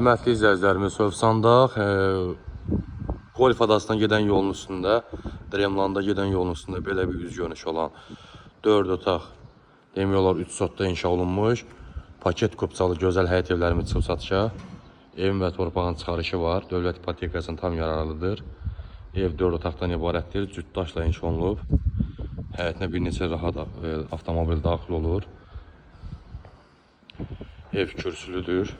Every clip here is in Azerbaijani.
Hörmətli izləyicilərimiz, Sövsandaq Golf adasına gedən yolun üstündə, Dremlanda gedən yolun üstündə belə bir üz görünüşü olan 4 otaq, demək olar 3 sotda inşa olunmuş, paket kupçalı gözəl həyət evlərimiz çıxıb satışa. Evin və torpağın çıxarışı var, dövlət ipotekasının tam yararlıdır. Ev 4 otaqdan ibarətdir, cütdaşla inşa olunub. Həyətinə bir neçə rahat avtomobil daxil olur. Ev kürsülüdür.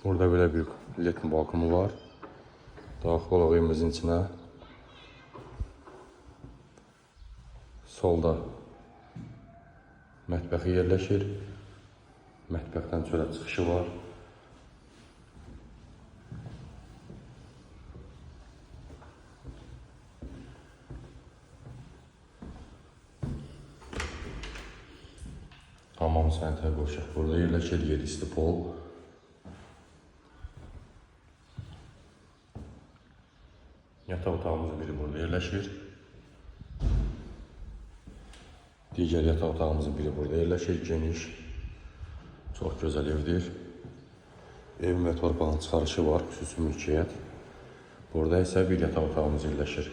Burada böyle bir letin balkonu var. Daxil olaq evimizin içine. Solda mətbəxi yerləşir. Mətbəxdən çölə çıxışı var. Hamam sənətə qoşaq. Burada yerləşir 7 isti pol. Yataq otağımızın biri burada yerləşir. Digər yataq otağımızın biri burada yerləşir. Geniş, çox gözəl evdir. Evin və torpağın çıxarışı var, xüsusi mülkiyyət. Burada isə bir yataq otağımız yerləşir.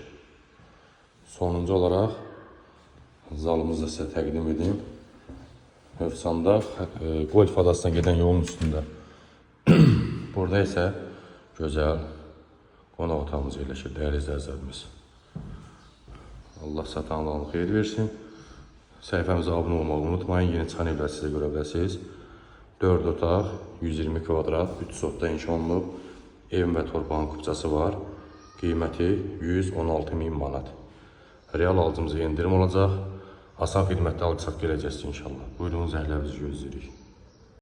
Sonuncu olaraq zalımızı sizə təqdim edeyim. Sövsandaq Golf adasına gedən yolun üstündə. Burada isə gözəl qonaq otağımız yerləşir, dəyərli izləyicilərimiz. Allah satanlığını xeyir versin. Səhifəmizə abunə olmağı unutmayın. Yeni çıxan evlər sizə görə biləsiniz. 4 otaq, 120 kvadrat, 3 sotda inşa olunub. Evin və torpağın kupçası var. Qiyməti 116.000 manat. Real alıcımıza endirim olacaq. Asan xidmətdə alacaq gələcəksiniz inşallah. Buyurun, zəhlərinizi gözləyirik.